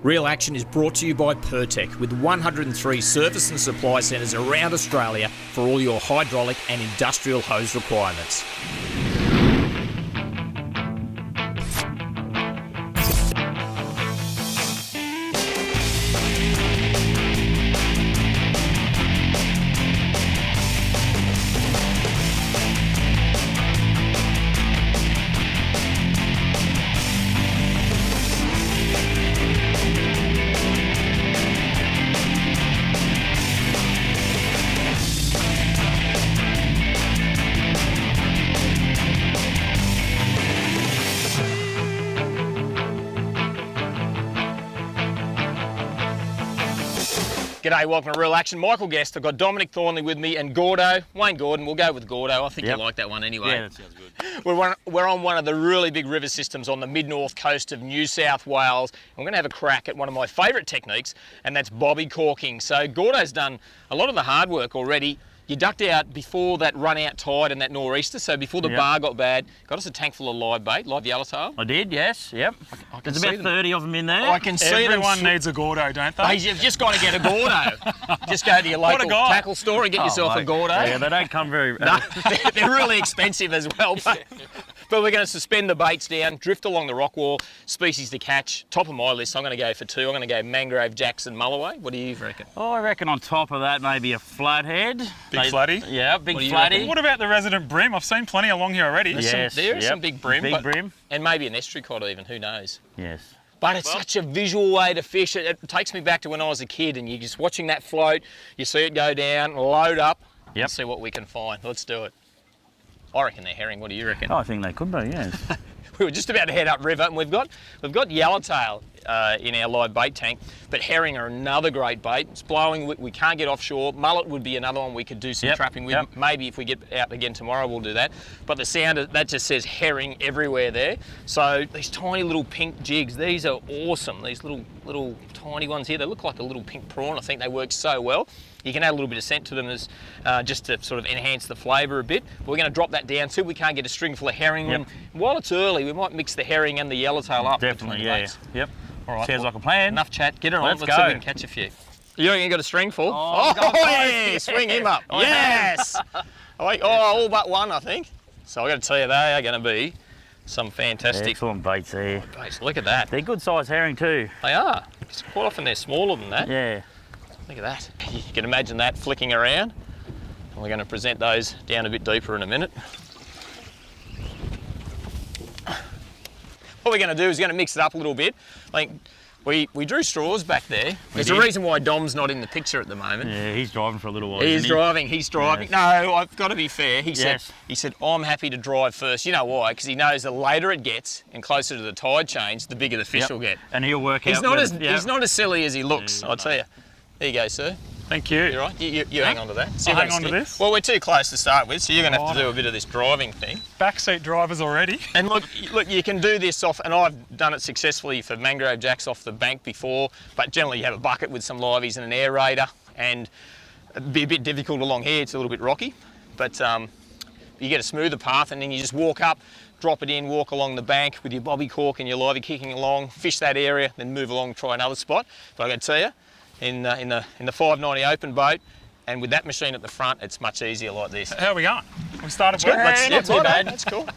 Real Action is brought to you by Pertec, with 103 service and supply centres around Australia for all your hydraulic and industrial hose requirements. G'day, welcome to Real Action. Michael Guest. I've got Dominic Thornley with me and Gordo, Wayne Gordon. We'll go with Gordo. I think you like that one anyway. Yeah, that sounds good. We're on one of the really big river systems on the mid-north coast of New South Wales. We're going to have a crack at one of my favourite techniques, and that's bobby corking. So Gordo's done a lot of the hard work already. You ducked out before that run-out tide and that nor'easter, so before the bar got bad, got us a tank full of live bait, live yellowtail. I did, yes, yep. There's about 30 of them in there. I can see Everyone needs a Gordo, don't they? Hey, you've just got to get a Gordo. Just go to your local tackle store and get yourself a Gordo. Yeah, they don't come very... No, they're really expensive as well. But we're going to suspend the baits down, drift along the rock wall, species to catch. Top of my list, I'm going to go for two. I'm going to go Mangrove, Jackson, Mulloway. What do you reckon? Oh, I reckon on top of that, maybe a flathead. Big flatty? Yeah, big flatty. What about the resident bream? I've seen plenty along here already. There is some big bream. Big bream. And maybe an estuary cod even, who knows? Yes. But it's such a visual way to fish. It takes me back to when I was a kid and you're just watching that float, you see it go down, load up, and see what we can find. Let's do it. I reckon they're herring. What do you reckon? Oh, I think they could be, yes. We were just about to head upriver, and we've got yellowtail in our live bait tank, but herring are another great bait. It's blowing, we can't get offshore. Mullet would be another one we could do some trapping with. Maybe if we get out again tomorrow, we'll do that. But the sound of that just says herring everywhere there. So these tiny little pink jigs, these are awesome. These little tiny ones here, they look like a little pink prawn. I think they work so well. You can add a little bit of scent to them as just to sort of enhance the flavour a bit. But we're going to drop that down too. We can't get a string full of herring. And while it's early, we might mix the herring and the yellowtail up. Definitely, yeah. Yep. All right. Sounds like a plan. Enough chat. Get it on. Let's Let's go. see if we can catch a few. You reckon you got a string full? Oh, yeah, swing him up. Yes. All but one, I think. So I got to tell you, they are going to be some fantastic. Excellent baits there. Baits. Look at that. They're good sized herring too. They are. Quite often they're smaller than that. Yeah. Look at that. You can imagine that flicking around. And we're going to present those down a bit deeper in a minute. What we're going to do is going to mix it up a little bit. I think we drew straws back there. There's a reason why Dom's not in the picture at the moment. Yeah, he's driving for a little while. He's driving. Yes. No, I've got to be fair. He said, I'm happy to drive first. You know why? Because he knows the later it gets and closer to the tide change, the bigger the fish will get. And he'll work he's out. He's not as silly as he looks, I'll tell you. There you go, sir. Thank you. You're right. You hang on to that. So I'll hang on to this? Well, we're too close to start with, so you're going to have to do a bit of this driving thing. Backseat drivers already. And look, you can do this off, and I've done it successfully for mangrove jacks off the bank before, but generally you have a bucket with some liveys and an aerator, and it'd be a bit difficult along here. It's a little bit rocky, but you get a smoother path, and then you just walk up, drop it in, walk along the bank with your bobby cork and your livey kicking along, fish that area, then move along, try another spot. But I've got to tell you, in the 590 open boat, and with that machine at the front, it's much easier like this. How are we going? We started good. well. Not too bad. That's cool.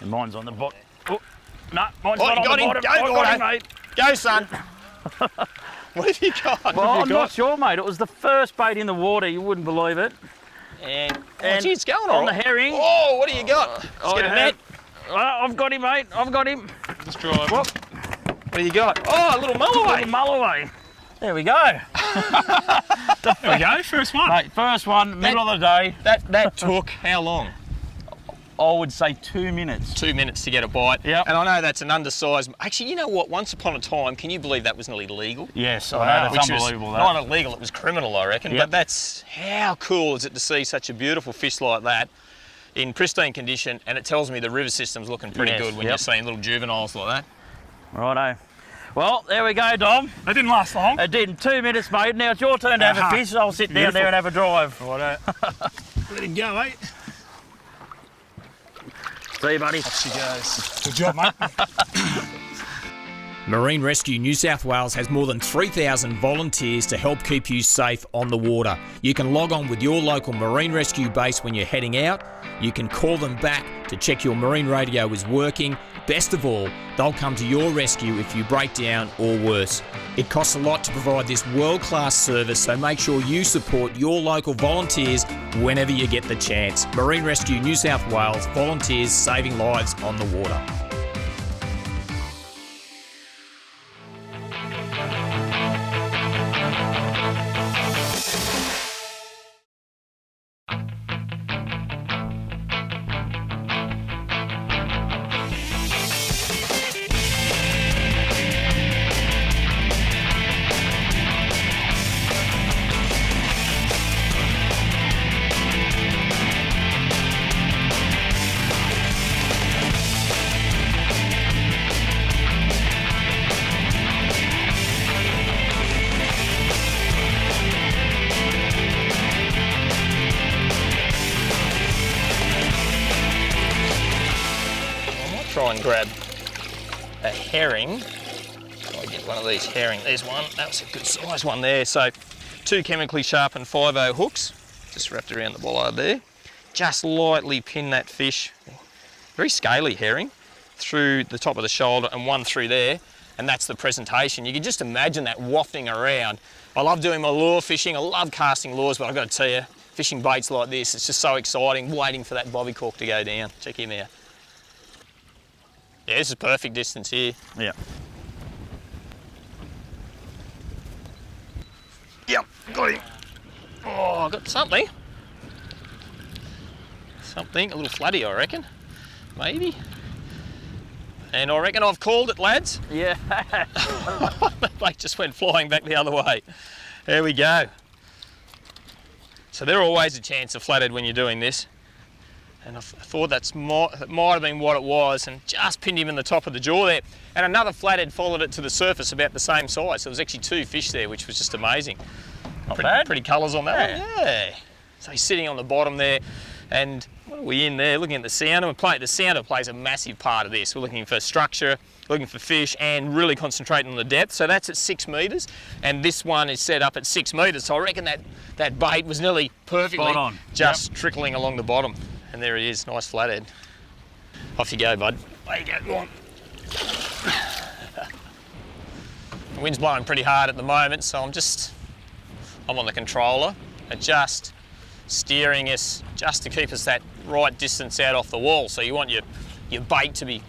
And mine's on the bottom. Oh, no, mine's not on got the him. bottom. Go, got him, mate. Go, son. What have you got? Well, I'm not sure, mate. It was the first bait in the water. You wouldn't believe it. And gee, it's going on the herring. Oh, what do you got? Let's get a net. I've got him, mate. I've got him. Just drive. What do you got? Oh, a little mulloway. Little mulloway. There we go. There we go. First one. Mate, first one, middle of the day. That took how long? I would say 2 minutes. 2 minutes to get a bite. Yep. And I know that's an undersized. Actually, you know what? Once upon a time, can you believe that was nearly legal? Yes, I know. That's unbelievable. Not illegal, it was criminal, I reckon. But that's how cool is it to see such a beautiful fish like that in pristine condition, and it tells me the river system's looking pretty good when you're seeing little juveniles like that. Righto. Well, there we go, Dom. It didn't last long. It did. 2 minutes, mate. Now it's your turn to have a fish. I'll sit down there and have a drive. Righto. Let him go, mate. See you, buddy. Off she goes. Good job, mate. Marine Rescue New South Wales has more than 3,000 volunteers to help keep you safe on the water. You can log on with your local Marine Rescue base when you're heading out. You can call them back to check your marine radio is working. Best of all, they'll come to your rescue if you break down or worse. It costs a lot to provide this world-class service, so make sure you support your local volunteers whenever you get the chance. Marine Rescue New South Wales, volunteers saving lives on the water. Try and grab a herring. Try and get one of these herring. There's one. That was a good size one there. So 2 chemically sharpened 5/0 hooks, just wrapped around the bollard there. Just lightly pin that fish, very scaly herring, through the top of the shoulder and one through there. And that's the presentation. You can just imagine that wafting around. I love doing my lure fishing. I love casting lures, but I've got to tell you, fishing baits like this, it's just so exciting, waiting for that bobby cork to go down. Check him out. Yeah, this is perfect distance here. Yeah. Yep, got him. Oh, I got something. Something, a little flatty, I reckon. Maybe. And I reckon I've called it, lads. Yeah. The bait just went flying back the other way. There we go. So there's always a chance of flathead when you're doing this. And I thought that might have been what it was, and just pinned him in the top of the jaw there. And another flathead followed it to the surface about the same size. So there was actually 2 fish there, which was just amazing. Not bad. Pretty colours on that one. Yeah. So he's sitting on the bottom there, and what are we in there? Looking at the sounder. The sounder plays a massive part of this. We're looking for structure, looking for fish, and really concentrating on the depth. So that's at 6 metres, and this one is set up at 6 metres. So I reckon that bait was nearly perfectly Spot on. just trickling along the bottom. And there he is, nice flathead. Off you go, bud. There you go, go on. The wind's blowing pretty hard at the moment, so I'm on the controller, just steering us just to keep us that right distance out off the wall. So you want your bait to be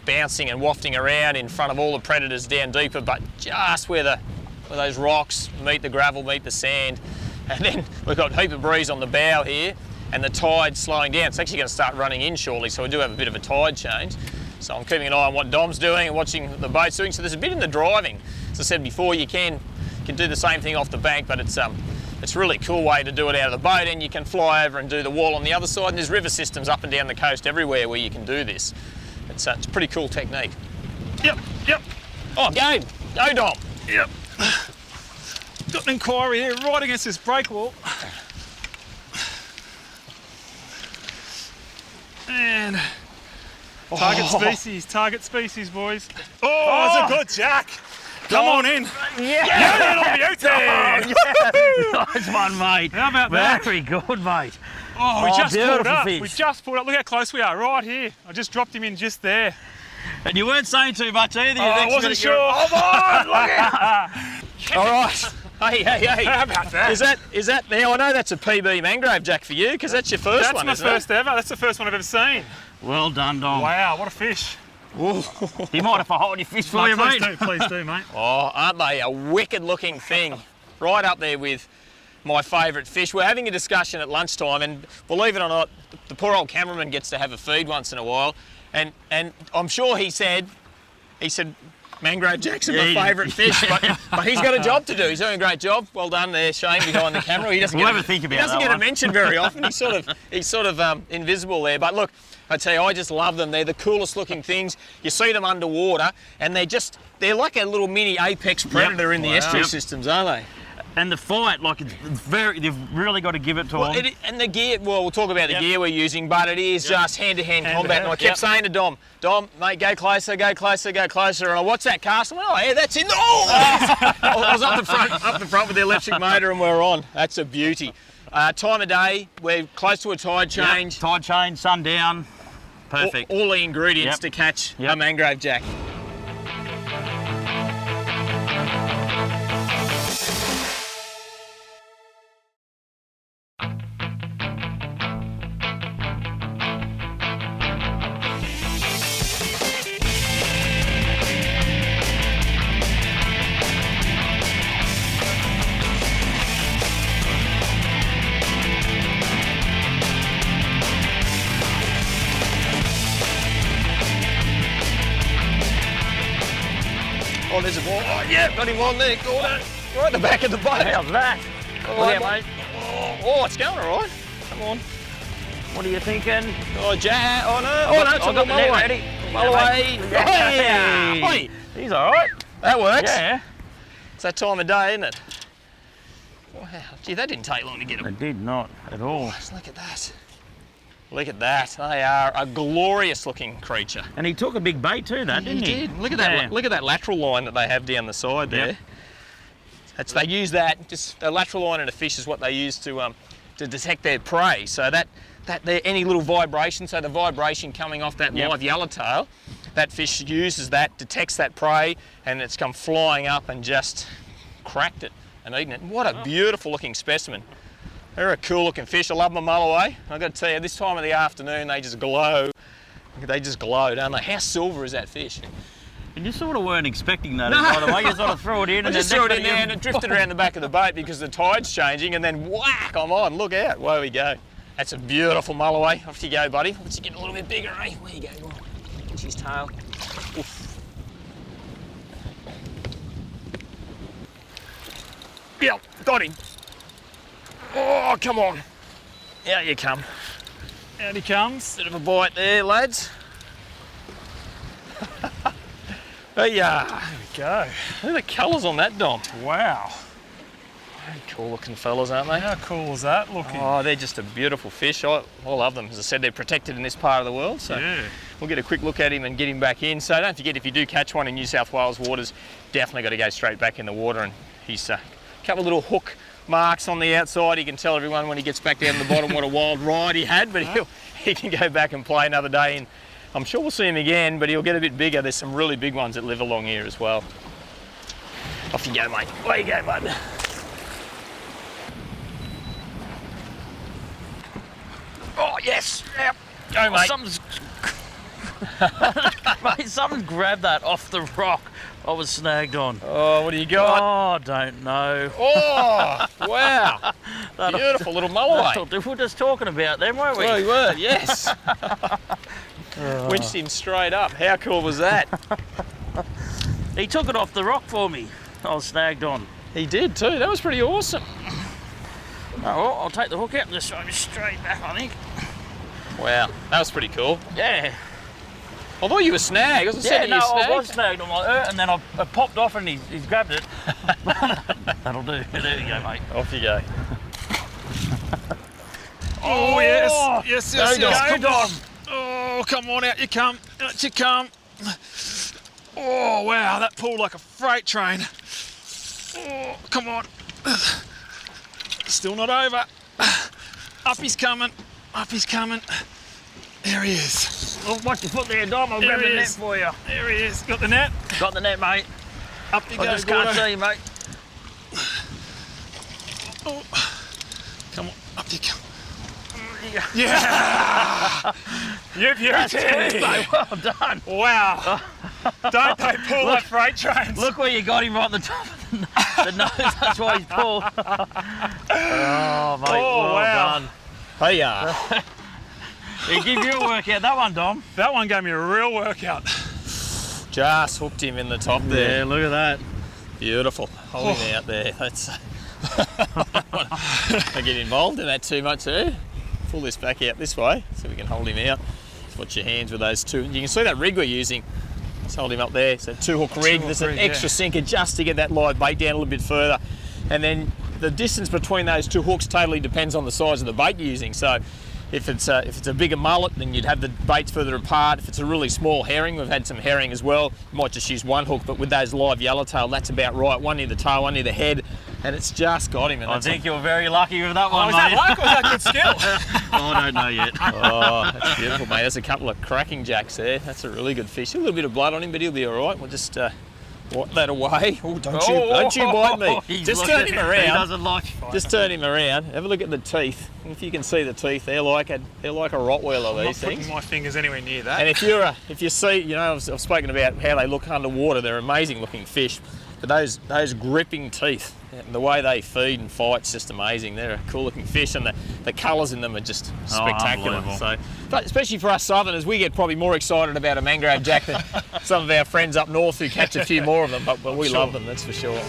bouncing and wafting around in front of all the predators down deeper, but just where those rocks meet the gravel, meet the sand. And then we've got a heap of breeze on the bow here, and the tide's slowing down. It's actually going to start running in shortly, so we do have a bit of a tide change. So I'm keeping an eye on what Dom's doing and watching the boat's doing. So there's a bit in the driving. As I said before, you can do the same thing off the bank, but it's a really cool way to do it out of the boat, and you can fly over and do the wall on the other side. And there's river systems up and down the coast everywhere where you can do this. It's a pretty cool technique. Yep. Oh, game. Go, Dom. Yep. Got an inquiry here right against this break wall. And target species, boys. Oh, it's a good jack. Come on in. Yeah. Get on the out there. Yeah. Nice one, mate. How about that? Very good, mate. Oh, we just pulled up. fish. We just pulled up. Look how close we are, right here. I just dropped him in just there. And you weren't saying too much either. I wasn't sure. Come on, look at All right. Hey. How about that? Is that now? I know that's a PB mangrove jack for you, because that's your first one. That's my first ever. That's the first one I've ever seen. Well done, Dom. Wow, what a fish. You might have to hold your fish for you, mate. Please do, mate. Oh, aren't they a wicked looking thing? Right up there with my favourite fish. We're having a discussion at lunchtime, and believe it or not, the poor old cameraman gets to have a feed once in a while, and I'm sure he said mangrove jacks are my favourite fish, but he's got a job to do. He's doing a great job. Well done there, Shane, behind the camera. He doesn't get a mention very often. He's sort of invisible there. But look, I tell you, I just love them. They're the coolest looking things. You see them underwater, and they're like a little mini apex predator in the estuary systems, aren't they? And the fight, like it's very, they've really got to give it to them. And the gear, well, we'll talk about the gear we're using, but it is just hand-to-hand combat. And I kept saying to Dom, mate, go closer, go closer, go closer. And I watched that cast, and I went, oh, yeah, that's in. Oh! I was up the front with the electric motor, and we're on. That's a beauty. Time of day, we're close to a tide change. Tide change, sun down, perfect. All the ingredients to catch a mangrove jack. Oh, there's a ball. Oh, yeah, got him on there. Got it. Right at the back of the boat. How's that? Oh, Look out, mate. Oh, it's going all right. Come on. What are you thinking? Oh, Jack. Oh, no. Oh, no, it's a little mulloway. Mulloway. Hey. He's all right. That works. Yeah. It's that time of day, isn't it? Wow. Gee, that didn't take long to get them. It did not at all. Just look at that. Look at that. They are a glorious looking creature. And he took a big bait too, didn't he? He did. Look at that. Look at that lateral line that they have down the side there. They use that. Just the lateral line in a fish is what they use to detect their prey. So that any little vibration, so the vibration coming off that live yellowtail, that fish uses that, detects that prey, and it's come flying up and just cracked it and eaten it. What a beautiful looking specimen. They're a cool looking fish. I love my mulloway. I've got to tell you, this time of the afternoon, they just glow. They just glow, don't they? How silver is that fish? And you sort of weren't expecting that, by the way. You sort of threw it in. I just threw it in there and it drifted around the back of the boat because the tide's changing, and then whack, I'm on. Look out. Where we go. That's a beautiful mulloway. Off you go, buddy. Let's get a little bit bigger, eh? Where you go? Come on. Catch his tail. Oof. Yep, got him. Oh, come on. Out you come. Out he comes. Bit of a bite there, lads. There you are. There we go. Look at the colours on that, Dom. Wow. Very cool looking fellas, aren't they? How cool is that looking? Oh, they're just a beautiful fish. I love them. As I said, they're protected in this part of the world, so we'll get a quick look at him and get him back in. So don't forget, if you do catch one in New South Wales waters, definitely got to go straight back in the water. And he's a couple of little hook marks on the outside. He can tell everyone when he gets back down to the bottom what a wild ride he had, but he can go back and play another day. And I'm sure we'll see him again, but he'll get a bit bigger. There's some really big ones that live along here as well. Off you go, mate. Away you go, bud. Oh, yes. Yep. Go, mate. Something's grabbed that off the rock I was snagged on. Oh, what do you got? Oh, I don't know. Oh, wow. Beautiful little mulloway. We were just talking about them, weren't we? Well, we were, yes. Winched him straight up. How cool was that? He took it off the rock for me. I was snagged on. He did too. That was pretty awesome. Oh, well, I'll take the hook out and just throw me straight back, I think. Wow, that was pretty cool. Yeah. I thought you were snagged. I was I was snagged on my and then I popped off and he's grabbed it. That'll do. There you go, mate. Off you go. Oh, yes. Yes, yes, go, yes. Dom. Come on. Oh, come on, out you come. Out you come. Oh, wow, that pulled like a freight train. Oh, come on. Still not over. Up he's coming. Up he's coming. There he is. Oh, watch your foot there, Dom. I'll grab the net for you. There he is. Got the net? Got the net, mate. Up you go, I just can't see you, mate. Oh. Come on, up you come. Yeah! You beauty! Well done. Wow. Don't they pull like freight trains? Look where you got him right on the top of the nose. That's why he's pulled. Oh, mate. Oh, wow. Done. Hey, yeah. He give you a workout, that one, Dom. That one gave me a real workout. Just hooked him in the top there. Yeah, look at that. Beautiful. Hold him out there. That's. Don't get involved in that too much, eh? Pull this back out this way so we can hold him out. Just watch your hands with those two. You can see that rig we're using. Let's hold him up there. So two hook rig. There's an extra sinker just to get that live bait down a little bit further. And then the distance between those two hooks totally depends on the size of the bait you're using. So if it's a bigger mullet, then you'd have the baits further apart. If it's a really small herring, we've had some herring as well, you might just use one hook, but with those live yellowtail, that's about right. One near the tail, one near the head, and it's just got him. And I think you're very lucky with that one, Was mate. that luck or was that good skill? I don't know yet. Oh, that's beautiful, mate. There's a couple of cracking jacks there. That's a really good fish. A little bit of blood on him, but he'll be all right. We'll just wipe that away. Oh, don't you bite me. He's Just looking- turn him around. He doesn't like Just turn him around. Have a look at the teeth. If you can see the teeth, they're like a Rottweiler, I'm not these putting things. my fingers anywhere near that. And if you see, you know, I've spoken about how they look underwater. They're amazing looking fish, but those gripping teeth, and the way they feed and fight, is just amazing. They're a cool looking fish, and the colours in them are just spectacular. Unbelievable. So, but especially for us Southerners, we get probably more excited about a mangrove jack than some of our friends up north who catch a few more of them. But we love them, that's for sure.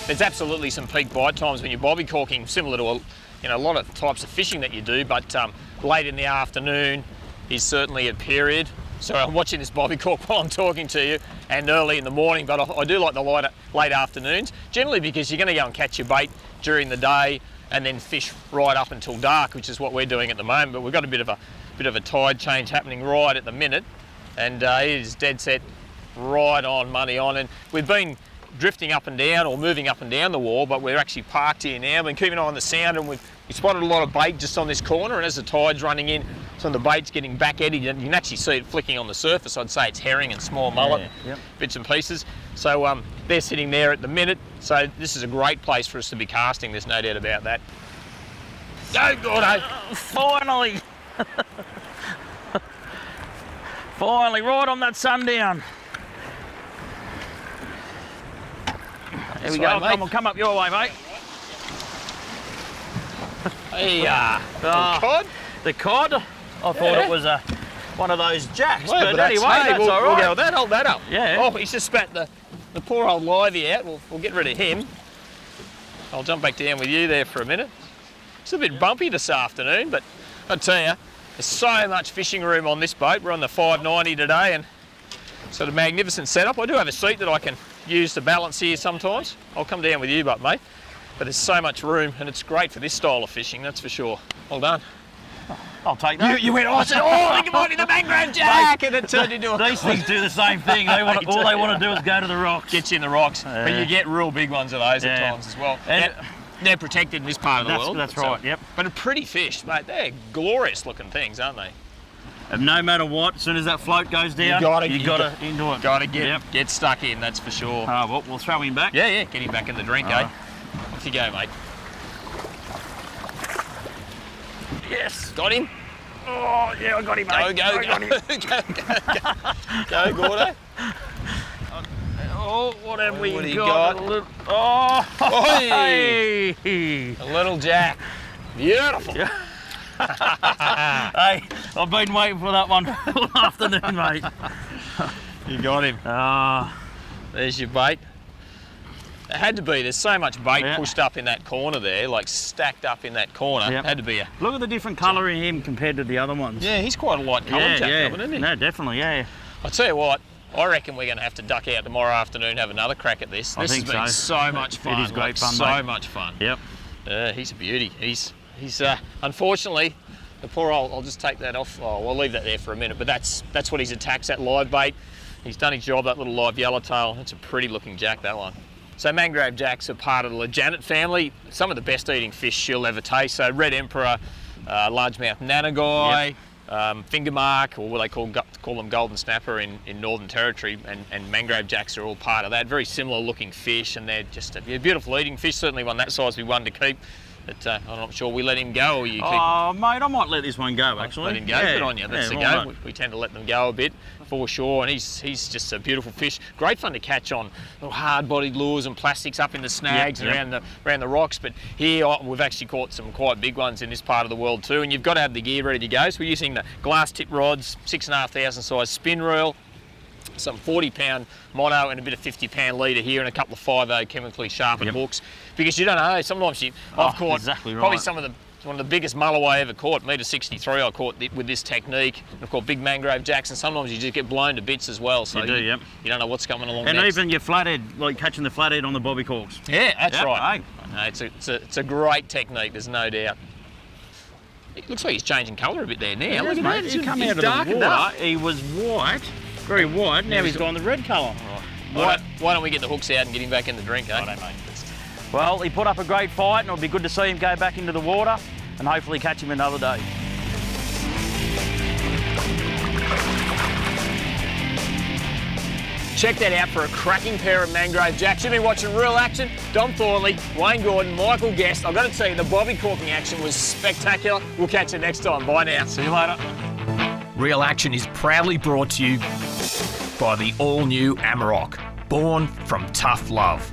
There's absolutely some peak bite times when you're bobby corking, similar to a lot of types of fishing that you do, but late in the afternoon is certainly a period. So I'm watching this bobby cork while I'm talking to you, and early in the morning, but I do like the late afternoons, generally because you're going to go and catch your bait during the day and then fish right up until dark, which is what we're doing at the moment. But we've got a bit of a tide change happening right at the minute, and it is dead set right on, money on, and we've been drifting up and down or moving up and down the wall, but we're actually parked here now. We've been keeping an eye on the sound, and we've spotted a lot of bait just on this corner, and as the tide's running in, some of the bait's getting back eddied, and you can actually see it flicking on the surface. I'd say it's herring and small mullet, bits and pieces. So they're sitting there at the minute, so this is a great place for us to be casting, there's no doubt about that. Go, Gordo! Finally! Finally, right on that sundown. There we go, mate. come up your way, mate. Hey, cod? The cod? I thought it was one of those jacks, Well, but anyway, that's we'll, all we'll right. go with that, hold that up. Yeah. Oh, he's just spat the poor old livey out. We'll get rid of him. I'll jump back down with you there for a minute. It's a bit bumpy this afternoon, but I tell you, there's so much fishing room on this boat. We're on the 590 today, and sort of magnificent setup. I do have a seat that I can use to balance here sometimes. I'll come down with you, mate. But there's so much room, and it's great for this style of fishing, that's for sure. Well done. I'll take that. You went, I said, oh, think about it, the mangrove jack, and it turned into a... These things do the same thing. All they want to do is go to the rocks. Get you in the rocks, but you get real big ones of those at times as well. And they're protected in this part of the world. That's right, yep. But a pretty fish, mate. They're glorious looking things, aren't they? And no matter what, as soon as that float goes down, you got to into it. Got to get stuck in, that's for sure. Well, we'll throw him back. Yeah, get him back in the drink, eh? Off you go, mate. Yes. Got him? Oh, yeah, I got him, mate. Go, Gordo. Oh, what have we What do you got? got? Oh, Hey. hey. A little jack. Beautiful. Yeah. Hey, I've been waiting for that one all afternoon, mate. You got him. There's your bait. It had to be. There's so much bait pushed up in that corner there, like stacked up in that corner. It had to be a... Look at the different colour in him compared to the other ones. Yeah, he's quite a light coloured jack, isn't he? No, definitely, yeah. I'll tell you what, I reckon we're going to have to duck out tomorrow afternoon and have another crack at this. This has been so much fun. It is great fun, so mate. much fun. Yep. He's a beauty. He's unfortunately, the poor old, I'll just take that off. Oh, we'll leave that there for a minute, but that's what his attacks, that live bait. He's done his job, that little live yellowtail. That's a pretty looking jack, that one. So mangrove jacks are part of the legianate family. Some of the best eating fish you'll ever taste. So red emperor, largemouth nanagai, finger mark, or what they call them golden snapper in Northern Territory, and mangrove jacks are all part of that. Very similar looking fish, and they're just a beautiful eating fish. Certainly one that size we one to keep. But I'm not sure we let him go, or you keep... Oh, mate, I might let this one go, actually. Let him go, good on you. That's the go. We tend to let them go a bit for sure, and he's just a beautiful fish. Great fun to catch on little hard-bodied lures and plastics up in the snags around the rocks. But here we've actually caught some quite big ones in this part of the world too, and you've got to have the gear ready to go. So we're using the glass tip rods, 6,500 size spin reel, some 40-pound mono and a bit of 50-pound leader here and a couple of 5.0 chemically sharpened hooks, because you don't know, sometimes I've caught exactly right. probably one of the biggest mulloway I ever caught, $1.63 I caught with this technique. I've caught big mangrove jacks, and sometimes you just get blown to bits as well. So you don't know what's coming along and next. even your flathead, like catching the flathead on the bobby corks. Yeah, that's right. Hey. No, it's a great technique, there's no doubt. It looks like he's changing colour a bit there now. Look at that. He's come out of the water. He was white, very white. Now he's gone the red colour. Why don't we get the hooks out and get him back in the drink, eh? Righto, mate. Well, he put up a great fight, and it'll be good to see him go back into the water and hopefully catch him another day. Check that out for a cracking pair of mangrove jacks. You've been watching Real Action. Dom Thornley, Wayne Gordon, Michael Guest. I've got to tell you, the bobby corking action was spectacular. We'll catch you next time. Bye now. See you later. Real Action is proudly brought to you by the all-new Amarok, born from tough love.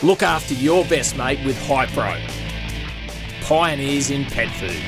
Look after your best mate with Hypro, pioneers in pet food.